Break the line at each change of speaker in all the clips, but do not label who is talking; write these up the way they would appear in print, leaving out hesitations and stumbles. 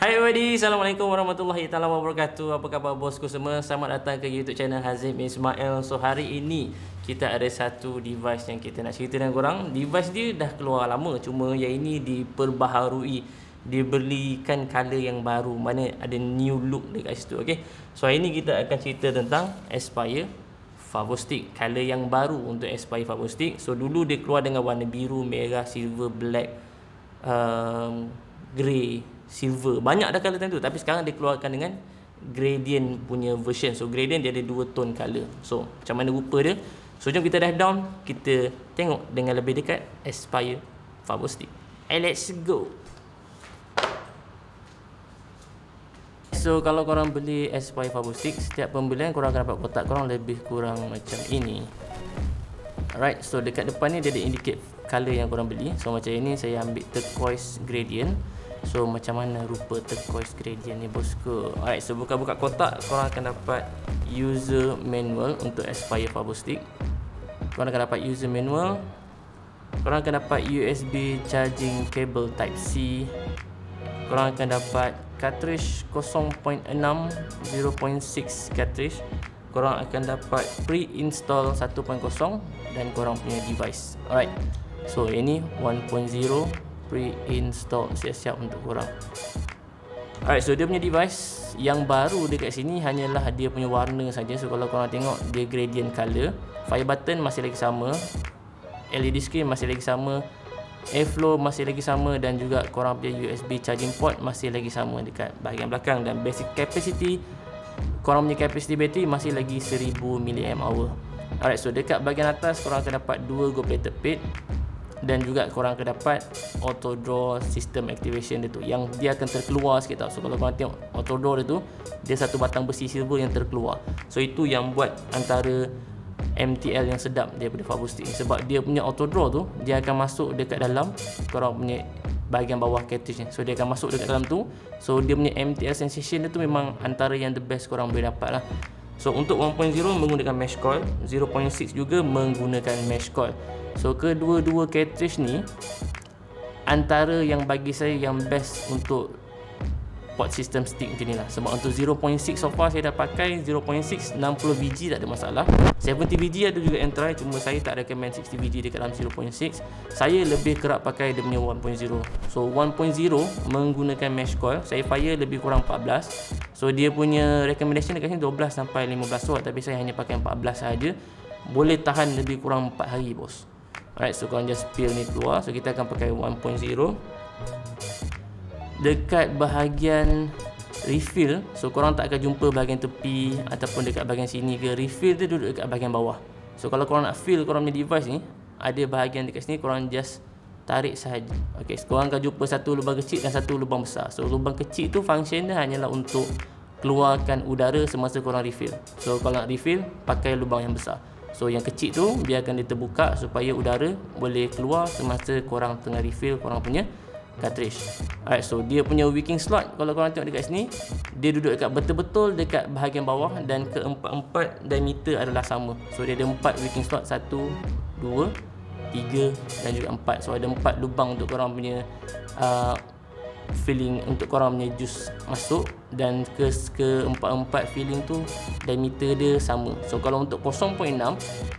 Hai everybody, Assalamualaikum warahmatullahi taala wabarakatuh. Apa khabar bosku semua? Selamat datang ke YouTube channel Hazim Ismail. So hari ini kita ada satu device yang kita nak cerita dengan korang. Device dia dah keluar lama, cuma yang ini diperbaharui, diberikan color yang baru, mana ada new look dekat situ. Okay, so hari ini kita akan cerita tentang Aspire Favostik, color yang baru untuk Aspire Favostik. So dulu dia keluar dengan warna biru, merah, silver, black, grey, silver, banyak dah color tentu, tapi sekarang dia keluarkan dengan gradient punya version. So gradient dia ada dua tone color. So macam mana rupa dia? So jom kita dive down, kita tengok dengan lebih dekat Aspire Favostik. Let's go. So kalau korang beli Aspire Favostik, setiap pembelian korang akan dapat kotak korang lebih kurang macam ini. Alright, so dekat depan ni dia ada indicate color yang korang beli. So macam ini saya ambil turquoise gradient. So macam mana rupa turquoise gradient ni bosku? Alright, so buka-buka kotak korang akan dapat user manual untuk Aspire Favostik. Korang akan dapat user manual. Korang akan dapat USB charging cable type C. Korang akan dapat cartridge 0.6 0.6 cartridge. Korang akan dapat pre-install 1.0 dan korang punya device. Alright, so ini 1.0 pre-install, siap-siap untuk korang. Alright, so dia punya device yang baru dekat sini hanyalah dia punya warna saja. So kalau korang tengok dia gradient color, fire button masih lagi sama, LED screen masih lagi sama, airflow masih lagi sama, dan juga korang punya USB charging port masih lagi sama dekat bahagian belakang, dan basic capacity, korang punya capacity battery masih lagi 1000 mAh. Alright, so dekat bahagian atas korang akan dapat dua gold plated pad, dan juga korang akan dapat auto draw system activation dia tu, yang dia akan terkeluar sikit tau. So kalau korang tengok auto draw dia tu, dia satu batang besi silver yang terkeluar. So itu yang buat antara MTL yang sedap daripada Favostik, sebab dia punya auto draw tu dia akan masuk dekat dalam korang punya bahagian bawah cartridge ni. So dia akan masuk dekat dalam tu. So dia punya MTL sensation dia tu memang antara yang the best korang boleh dapat lah. So untuk 1.0 menggunakan mesh coil, 0.6 juga menggunakan mesh coil. So kedua-dua cartridge ni antara yang bagi saya yang best untuk port system stick macam ni lah. Sebab untuk 0.6 so far saya dah pakai 0.6 60 VG tak ada masalah. 70 VG ada juga yang try, cuma saya tak recommend 60 VG dekat dalam 0.6. Saya lebih kerap pakai dia punya 1.0. So 1.0 menggunakan mesh coil, saya fire lebih kurang 14. So dia punya recommendation dekat sini 12 sampai 15 watt, tapi saya hanya pakai 14 saja. Boleh tahan lebih kurang 4 hari bos. Alright, so korang just peel ni keluar. So kita akan pakai 1.0. Dekat bahagian refill, so korang tak akan jumpa bahagian tepi ataupun dekat bahagian sini ke. Refill tu duduk dekat bahagian bawah. So kalau korang nak fill korang punya device ni, ada bahagian dekat sini, korang just tarik sahaja. Okay, so korang akan jumpa satu lubang kecil dan satu lubang besar. So lubang kecil tu function dia hanyalah untuk keluarkan udara semasa korang refill. So kalau nak refill, pakai lubang yang besar. So yang kecil tu biarkan dia terbuka supaya udara boleh keluar semasa korang tengah refill korang punya cartridge. Alright, so dia punya wicking slot kalau korang tengok dekat sini, dia duduk dekat betul-betul dekat bahagian bawah, dan keempat-empat diameter adalah sama. So dia ada 4 wicking slot, 1, 2, 3 dan juga 4. So ada 4 lubang untuk korang punya filling, untuk korang punya juice masuk, dan keempat-empat filling tu diameter dia sama. So kalau untuk 0.6,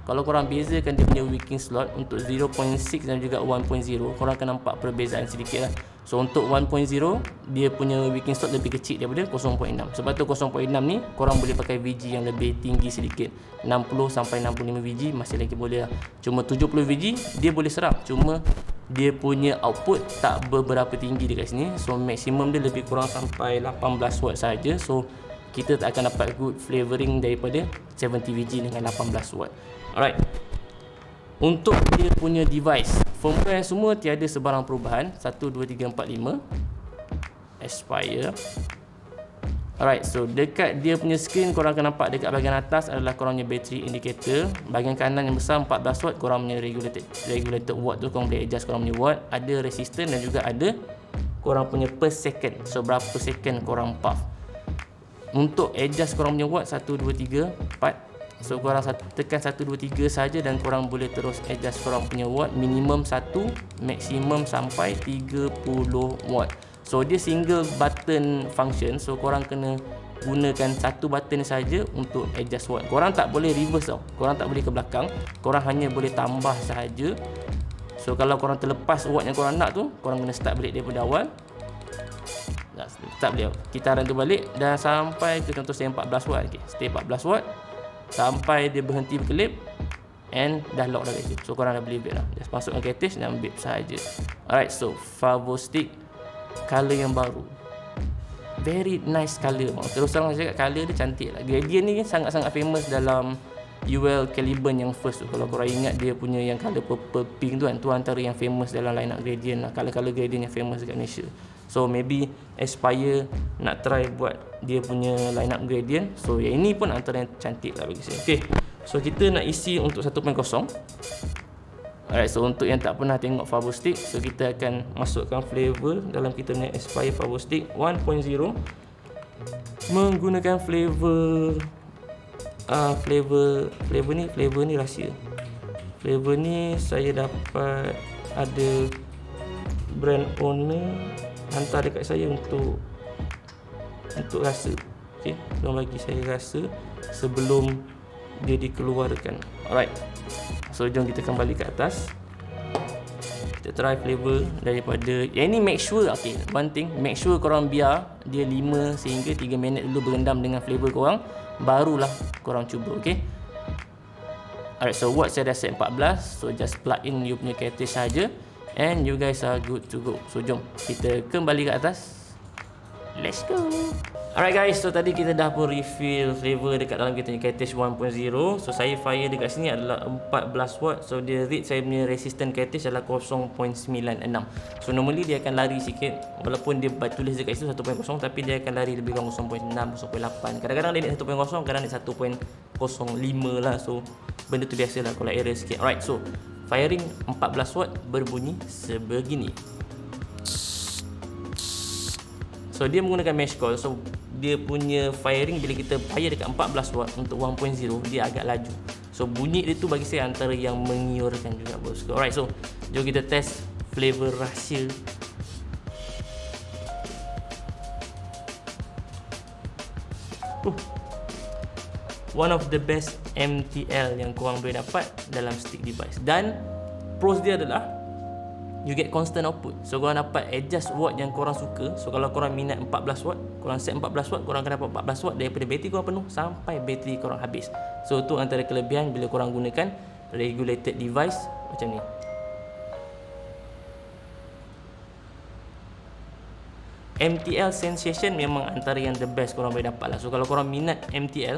kalau korang bezakan dia punya wicking slot untuk 0.6 dan juga 1.0, korang akan nampak perbezaan sedikit lah. So untuk 1.0 dia punya wicking slot lebih kecil daripada 0.6. Sebab tu 0.6 ni korang boleh pakai VG yang lebih tinggi sedikit, 60 sampai 65 VG masih lagi boleh lah. Cuma 70 VG dia boleh serap, cuma dia punya output tak beberapa tinggi dekat sini. So maksimum dia lebih kurang sampai 18 watt saja. So kita tak akan dapat good flavoring daripada 70 VG dengan 18 watt. Alright, untuk dia punya device, firmware semua tiada sebarang perubahan. 1, 2, 3, 4, 5 Aspire. Alright, so dekat dia punya screen korang akan nampak dekat bahagian atas adalah korang punya battery indicator. Bahagian kanan yang besar 14 watt, korang punya regulated watt tu, korang boleh adjust korang punya watt. Ada resistor dan juga ada korang punya per second. So berapa second korang puff. Untuk adjust korang punya watt 1, 2, 3, 4. So korang tekan 1, 2, 3 saja dan korang boleh terus adjust korang punya watt. Minimum 1, maksimum sampai 30 watt. So dia single button function, so korang kena gunakan satu button saja untuk adjust watt. Korang tak boleh reverse tau, korang tak boleh ke belakang, korang hanya boleh tambah sahaja. So kalau korang terlepas watt yang korang nak tu, korang kena start balik daripada awal. Start balik kitaran tu balik dan sampai ke contoh saya 14 watt. Okay, stay 14 watt sampai dia berhenti berkelip and dah lock dah guys. So korang dah boleh vape dah, just masukkan cartridge dan vape sahaja. Alright, so Favostick color yang baru, very nice color. Terus terang saya cakap color dia cantik lah. Gradient ni sangat-sangat famous dalam UL Caliburn yang first tu. Kalau korang ingat dia punya yang color purple pink tu kan, tu antara yang famous dalam line up Gradient lah, color-color Gradient yang famous dekat Malaysia. So maybe Aspire nak try buat dia punya line up Gradient. So yang ini pun antara yang cantik lah bagi saya. Okay, so kita nak isi untuk 1.0. Alright, so untuk yang tak pernah tengok Favostick, so kita akan masukkan flavor dalam kita punya Aspire Favostick 1.0 menggunakan flavor flavor ni rahsia. Flavor ni saya dapat ada brand owner hantar dekat saya untuk rasa. Okey, dia bagi saya rasa sebelum dia dikeluarkan. Alright, so jom kita kembali ke atas. Kita try flavor daripada yang ini. Make sure, okay, one thing, make sure korang biar dia 5 sehingga 3 minit dulu berendam dengan flavor korang, barulah korang cuba. Okay, alright, so watt saya dah set 14. So just plug in you punya cartridge saja and you guys are good to go. So jom kita kembali ke atas. Let's go. Alright guys, so tadi kita dah pun refill flavor dekat dalam kita ni cartridge 1.0. So saya fire dekat sini adalah 14 watt. So dia read saya punya resistant cartridge adalah 0.96. So normally dia akan lari sikit, walaupun dia tulis dekat situ 1.0, tapi dia akan lari lebih kurang 0.6, 0.8. Kadang-kadang dia naik 1.0, kadang dia 1.05 lah. So benda tu biasa lah kalau error sikit. Alright, so firing 14 watt berbunyi sebegini. So dia menggunakan mesh coil. So dia punya firing bila kita fire dekat 14 watt untuk 1.0, dia agak laju. So bunyi dia tu bagi saya antara yang mengiurkan juga bosku. Alright, so jom kita test flavor rahsia. One of the best MTL yang korang boleh dapat dalam stick device. Dan pros dia adalah you get constant output. So korang dapat adjust watt yang korang suka. So kalau korang minat 14 watt, korang set 14 watt, korang akan dapat 14 watt daripada bateri korang penuh sampai bateri korang habis. So tu antara kelebihan bila korang gunakan regulated device macam ni. MTL sensation memang antara yang the best korang boleh dapat lah. So kalau korang minat MTL,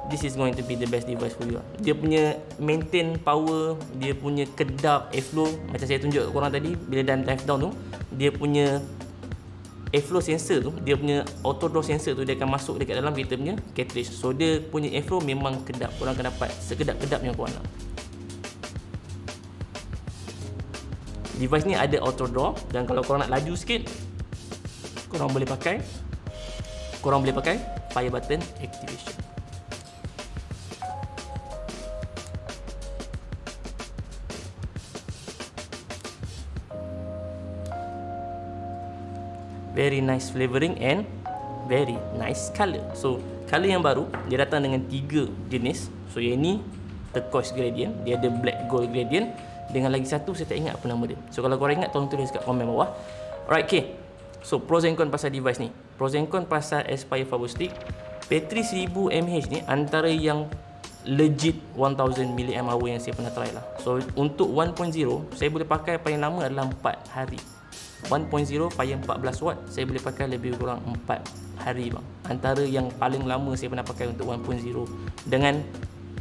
this is going to be the best device for you. Dia punya maintain power, dia punya kedap airflow, macam saya tunjuk kat korang tadi bila dan dive down tu, dia punya airflow sensor tu, dia punya auto draw sensor tu, dia akan masuk dekat dalam kita punya cartridge. So dia punya airflow memang kedap, korang akan dapat sekedap-kedap yang korang nak. Device ni ada auto draw, dan kalau korang nak laju sikit, korang boleh pakai fire button activation. Very nice flavoring and very nice color. So color yang baru, dia datang dengan 3 jenis. So yang ini turquoise gradient, dia ada black gold gradient, dengan lagi satu saya tak ingat apa nama dia. So kalau korang ingat, tolong tulis kat komen bawah. Alright, okay. So pros and cons pasal device ni. Pros and cons pasal Aspire Favostick. Bateri 1000 mAh ni antara yang legit 1000 mAh yang saya pernah try lah. So untuk 1.0 saya boleh pakai paling lama adalah 4 hari. 1.0 fire 14 watt saya boleh pakai lebih kurang 4 hari bang. Antara yang paling lama saya pernah pakai untuk 1.0 dengan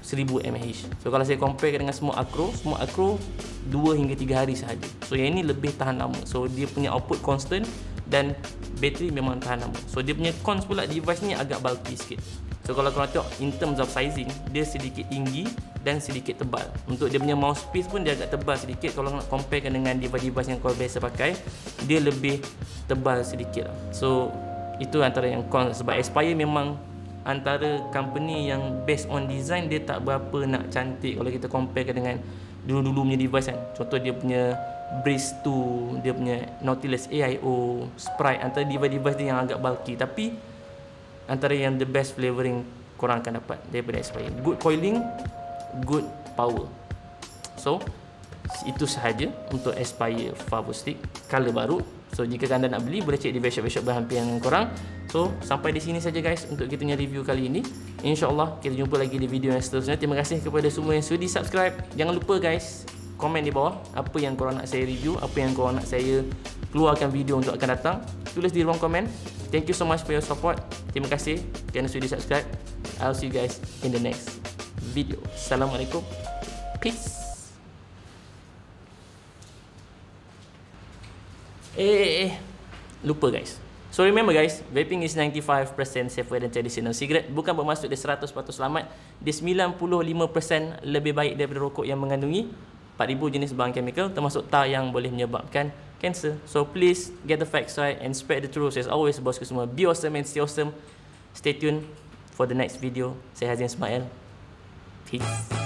1000 mAh. So kalau saya compare dengan semua acro 2 hingga 3 hari sahaja. So yang ini lebih tahan lama. So dia punya output constant dan bateri memang tahan lama. So dia punya cons pula, device ni agak bulky sikit. So kalau korang tengok in terms of sizing, dia sedikit tinggi dan sedikit tebal. Untuk dia punya mouthpiece pun dia agak tebal sedikit. Kalau nak comparekan dengan device-device yang korang biasa pakai, dia lebih tebal sedikit lah. So itu antara yang cons. Sebab Aspire memang antara company yang based on design, dia tak berapa nak cantik kalau kita comparekan dengan dulu-dulu punya device kan. Contoh dia punya Breeze 2, dia punya Nautilus AIO, Sprite, antara device-device dia yang agak bulky, tapi antara yang the best flavoring korang akan dapat daripada Aspire. Good coiling, good power. So itu sahaja untuk Aspire Favostick color baru. So jika anda nak beli, boleh cek di webshop berhampiran dengan korang. So sampai di sini saja guys untuk kita punya review kali ini. InsyaAllah kita jumpa lagi di video yang seterusnya. Terima kasih kepada semua yang sudi subscribe. Jangan lupa guys, komen di bawah apa yang korang nak saya review, apa yang korang nak saya keluarkan video untuk akan datang. Tulis di ruang komen. Thank you so much for your support. Terima kasih kerana sudi subscribe. I'll see you guys in the next video. Assalamualaikum. Peace. Lupa guys. So remember guys, vaping is 95% safer than traditional cigarette. Bukan bermaksud dia 100% selamat. Dia 95% lebih baik daripada rokok yang mengandungi 4,000 jenis bahan chemical, termasuk tar yang boleh menyebabkan cancer. So please get the facts right and spread the truth. As always, bosku semua, be awesome and stay awesome. Stay tuned for the next video. Saya Hazin Ismail. Peace.